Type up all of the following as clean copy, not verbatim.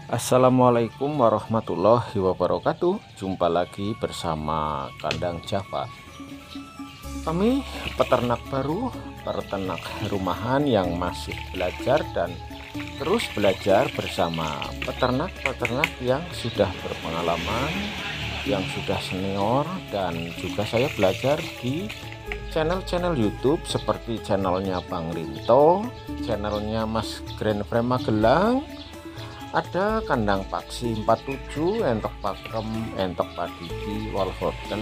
Assalamualaikum warahmatullahi wabarakatuh. Jumpa lagi bersama Kandang Java. Kami peternak baru, peternak rumahan yang masih belajar dan terus belajar bersama peternak-peternak yang sudah berpengalaman, yang sudah senior, dan juga saya belajar di channel-channel YouTube seperti channelnya Bang Rinto, channelnya Mas Grand Frame Magelang, ada kandang paksi 47, entok pakem, entok padiki, Wolverton,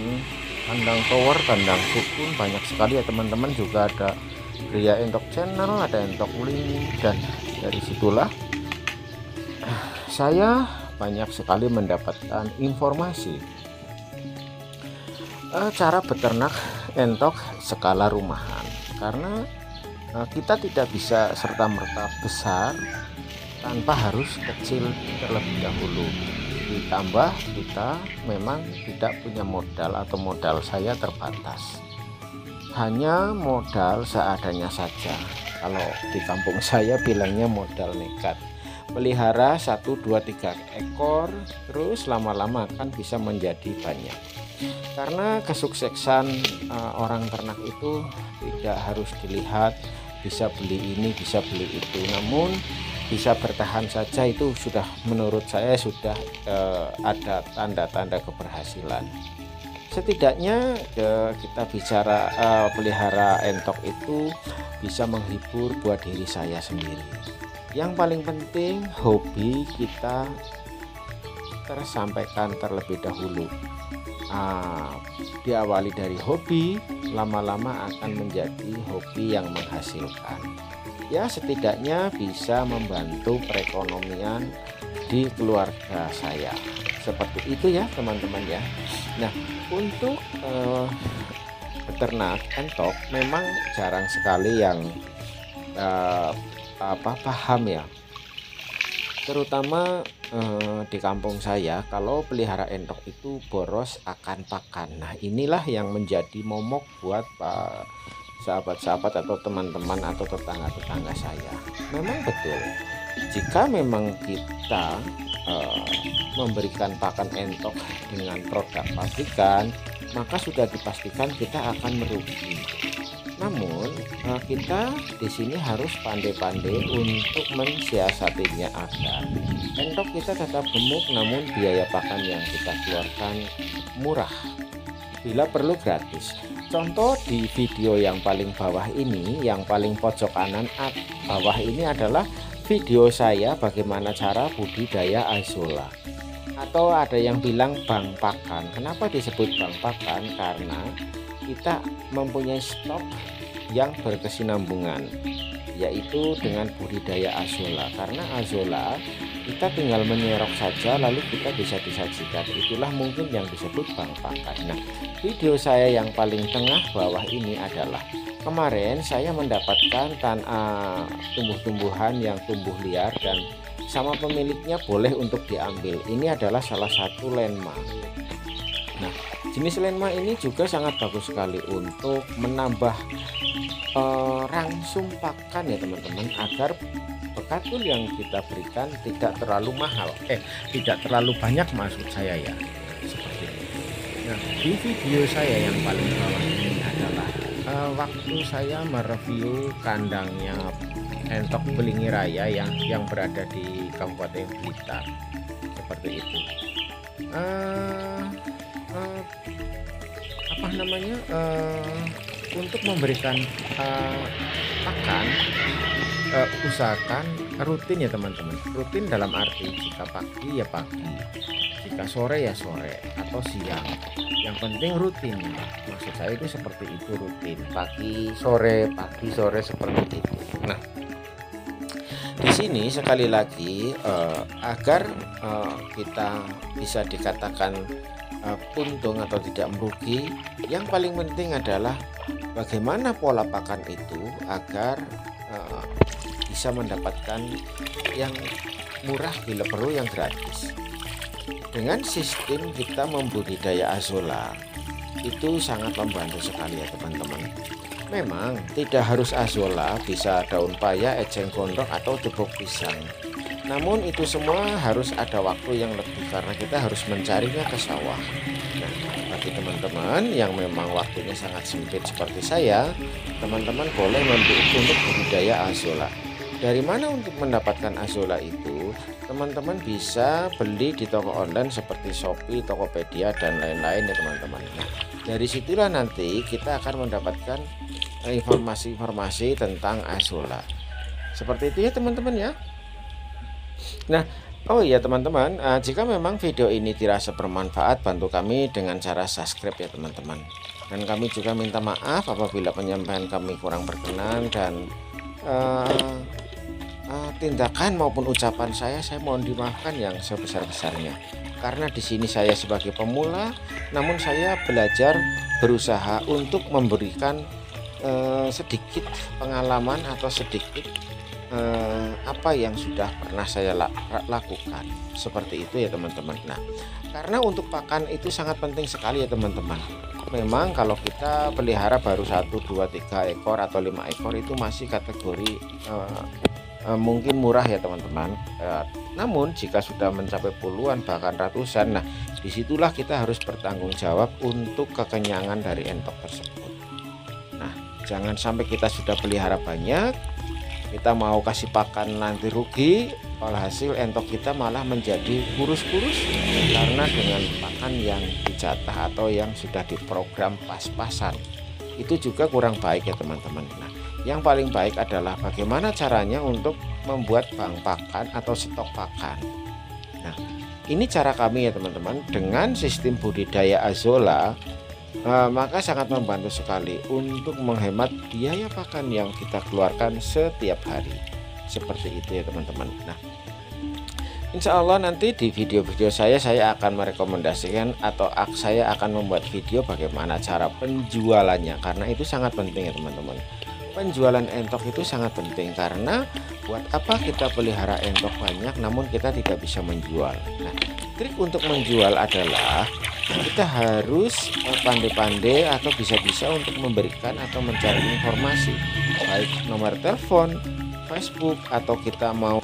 kandang tower, kandang sukun, banyak sekali ya teman-teman. Juga ada pria entok channel, ada entok wling, dan dari situlah saya banyak sekali mendapatkan informasi cara beternak entok skala rumahan, karena kita tidak bisa serta-merta besar tanpa harus kecil terlebih dahulu. Ditambah kita memang tidak punya modal, atau modal saya terbatas, hanya modal seadanya saja. Kalau di kampung saya bilangnya modal nekat, pelihara 1, 2, 3 ekor, terus lama-lama akan bisa menjadi banyak. Karena kesuksesan orang ternak itu tidak harus dilihat bisa beli ini, bisa beli itu, namun bisa bertahan saja itu sudah, menurut saya sudah ada tanda-tanda keberhasilan. Setidaknya kita bicara pelihara entok itu bisa menghibur buat diri saya sendiri. Yang paling penting hobi kita tersampaikan terlebih dahulu. Diawali dari hobi, lama-lama akan menjadi hobi yang menghasilkan. Ya, setidaknya bisa membantu perekonomian di keluarga saya. Seperti itu ya teman-teman ya. Nah, untuk peternak entok memang jarang sekali yang paham ya. Terutama di kampung saya, kalau pelihara entok itu boros akan pakan. Nah, inilah yang menjadi momok buat sahabat-sahabat atau teman-teman atau tetangga-tetangga saya. Memang betul, jika memang kita memberikan pakan entok dengan produk pabrikan, maka sudah dipastikan kita akan merugi. Namun kita di sini harus pandai-pandai untuk mensiasatinya agar entok kita tetap gemuk, namun biaya pakan yang kita keluarkan murah, bila perlu gratis. Contoh di video yang paling bawah ini, yang paling pojok kanan bawah ini adalah video saya bagaimana cara budidaya azolla, atau ada yang bilang bank pakan. Kenapa disebut bank pakan? Karena kita mempunyai stok yang berkesinambungan, yaitu dengan budidaya azolla. Karena azolla kita tinggal menyerok saja lalu kita bisa disajikan, itulah mungkin yang disebut bank pakan. Nah, video saya yang paling tengah bawah ini adalah kemarin saya mendapatkan tumbuh-tumbuhan yang tumbuh liar dan sama pemiliknya boleh untuk diambil. Ini adalah salah satu lenma. Nah, jenis lenma ini juga sangat bagus sekali untuk menambah rangsum pakan ya teman-teman, agar bekatul yang kita berikan tidak terlalu mahal, tidak terlalu banyak maksud saya ya, seperti itu. Nah, di video saya yang paling bawah ini adalah waktu saya mereview kandangnya entok Belingi Raya yang berada di Kabupaten Blitar, seperti itu. Untuk memberikan pakan, usahakan rutin ya teman-teman. Rutin dalam arti jika pagi ya pagi, jika sore ya sore, atau siang. Yang penting rutin. Maksud saya itu seperti itu, rutin pagi sore seperti itu. Nah, di sini sekali lagi agar kita bisa dikatakan untung atau tidak merugi, yang paling penting adalah bagaimana pola pakan itu agar bisa mendapatkan yang murah bila perlu yang gratis. Dengan sistem kita membudidaya azolla itu sangat membantu sekali ya teman-teman. Memang tidak harus azolla, bisa daun paya, eceng gondok, atau gebok pisang. Namun itu semua harus ada waktu yang lebih karena kita harus mencarinya ke sawah. Nah, bagi teman-teman yang memang waktunya sangat sempit seperti saya, teman-teman boleh untuk budidaya azolla. Dari mana untuk mendapatkan azolla itu? Teman-teman bisa beli di toko online seperti Shopee, Tokopedia, dan lain-lain ya teman-teman. Nah, dari situlah nanti kita akan mendapatkan informasi-informasi tentang azolla. Seperti itu ya teman-teman ya. Nah, oh iya teman-teman, jika memang video ini dirasa bermanfaat, bantu kami dengan cara subscribe ya teman-teman. Dan kami juga minta maaf apabila penyampaian kami kurang berkenan dan tindakan maupun ucapan saya mohon dimaafkan yang sebesar-besarnya. Karena di sini saya sebagai pemula, namun saya belajar berusaha untuk memberikan sedikit pengalaman atau sedikit apa yang sudah pernah saya lakukan, seperti itu ya teman-teman. Nah, karena untuk pakan itu sangat penting sekali ya teman-teman. Memang kalau kita pelihara baru 1, 2, 3 ekor atau 5 ekor itu masih kategori mungkin murah ya teman-teman. Namun jika sudah mencapai puluhan bahkan ratusan, nah disitulah kita harus bertanggung jawab untuk kekenyangan dari entok tersebut. Nah, jangan sampai kita sudah pelihara banyak, kita mau kasih pakan nanti rugi, hasil entok kita malah menjadi kurus-kurus karena dengan pakan yang dijatah atau yang sudah diprogram pas-pasan. Itu juga kurang baik ya teman-teman. Nah, yang paling baik adalah bagaimana caranya untuk membuat bank pakan atau stok pakan. Nah, ini cara kami ya teman-teman dengan sistem budidaya azolla. Maka sangat membantu sekali untuk menghemat biaya pakan yang kita keluarkan setiap hari. Seperti itu ya teman-teman. Nah, insya Allah nanti di video-video saya akan merekomendasikan atau saya akan membuat video bagaimana cara penjualannya, karena itu sangat penting ya teman-teman. Penjualan entok itu sangat penting karena buat apa kita pelihara entok banyak namun kita tidak bisa menjual. Nah, trik untuk menjual adalah kita harus pandai-pandai atau bisa-bisa untuk memberikan atau mencari informasi, baik nomor telepon, Facebook, atau kita mau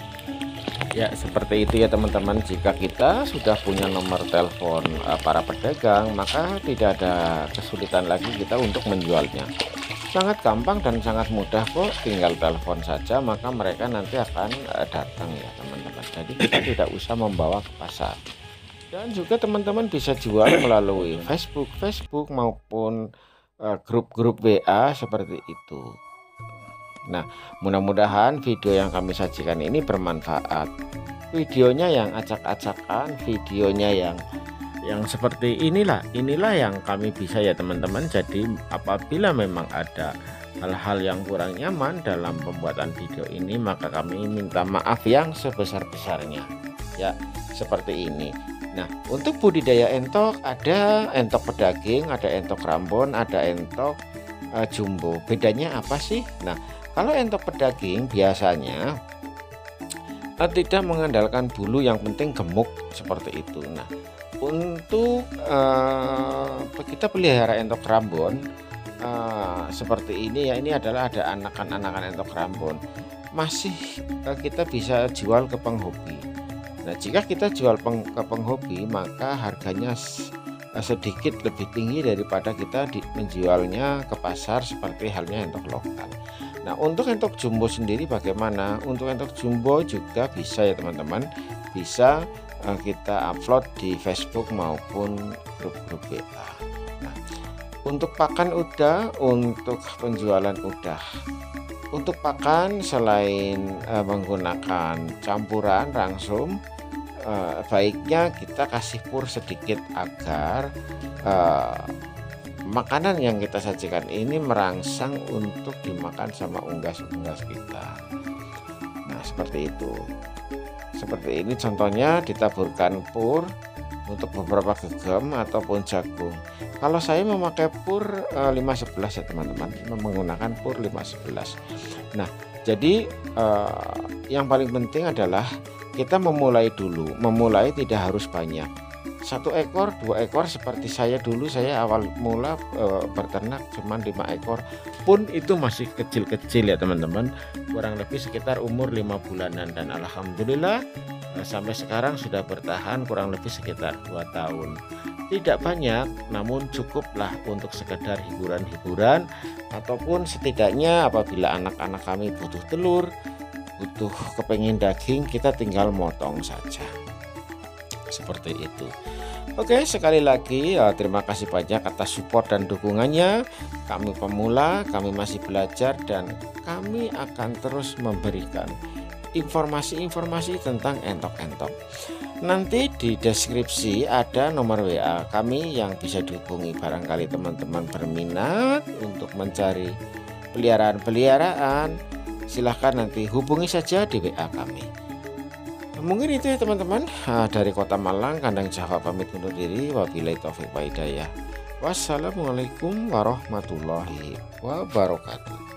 ya seperti itu ya teman-teman. Jika kita sudah punya nomor telepon para pedagang, maka tidak ada kesulitan lagi kita untuk menjualnya. Sangat gampang dan sangat mudah kok, tinggal telepon saja maka mereka nanti akan datang ya teman-teman. Jadi kita tidak usah membawa ke pasar. Dan juga teman-teman bisa jual melalui Facebook maupun grup-grup WA seperti itu. Nah, mudah-mudahan video yang kami sajikan ini bermanfaat. Videonya yang acak-acakan, videonya yang seperti inilah yang kami bisa ya teman-teman. Jadi apabila memang ada hal-hal yang kurang nyaman dalam pembuatan video ini, maka kami minta maaf yang sebesar-besarnya ya, seperti ini. Nah, untuk budidaya entok ada entok pedaging, ada entok rambon, ada entok jumbo. Bedanya apa sih? Nah, kalau entok pedaging biasanya tidak mengandalkan bulu, yang penting gemuk seperti itu. Nah, untuk kita pelihara entok rambon seperti ini ya, ini adalah ada anakan-anakan entok rambon, masih kita bisa jual ke penghobi. Nah, jika kita jual ke penghobi maka harganya sedikit lebih tinggi daripada kita menjualnya ke pasar seperti halnya entok lokal. Nah, untuk entok jumbo sendiri bagaimana? Untuk entok jumbo juga bisa ya teman-teman, bisa kita upload di Facebook maupun grup-grup WA. Nah, untuk pakan udah, untuk penjualan udah. Untuk pakan selain menggunakan campuran langsung, baiknya kita kasih pur sedikit agar makanan yang kita sajikan ini merangsang untuk dimakan sama unggas-unggas kita. Nah, seperti itu. Seperti ini contohnya, ditaburkan pur untuk beberapa gegam ataupun jagung. Kalau saya memakai pur 511 ya teman-teman, menggunakan pur 511. Nah, jadi yang paling penting adalah kita memulai dulu. Memulai tidak harus banyak. 1 ekor 2 ekor seperti saya dulu. Saya awal mula berternak cuma 5 ekor pun itu masih kecil-kecil ya teman-teman, kurang lebih sekitar umur 5 bulanan, dan alhamdulillah sampai sekarang sudah bertahan kurang lebih sekitar 2 tahun. Tidak banyak namun cukuplah untuk sekedar hiburan-hiburan, ataupun setidaknya apabila anak-anak kami butuh telur, butuh kepengen daging, kita tinggal motong saja. Seperti itu. Oke, sekali lagi terima kasih banyak atas support dan dukungannya. Kami pemula, kami masih belajar, dan kami akan terus memberikan informasi-informasi tentang entok-entok. Nanti di deskripsi ada nomor WA kami yang bisa dihubungi barangkali teman-teman berminat untuk mencari peliharaan. Silahkan nanti hubungi saja di WA kami. Mungkin itu ya teman-teman, dari Kota Malang, Kandang Jawa pamit undur diri. Wabillahi taufiq wa hidayah. Wassalamualaikum warahmatullahi wabarakatuh.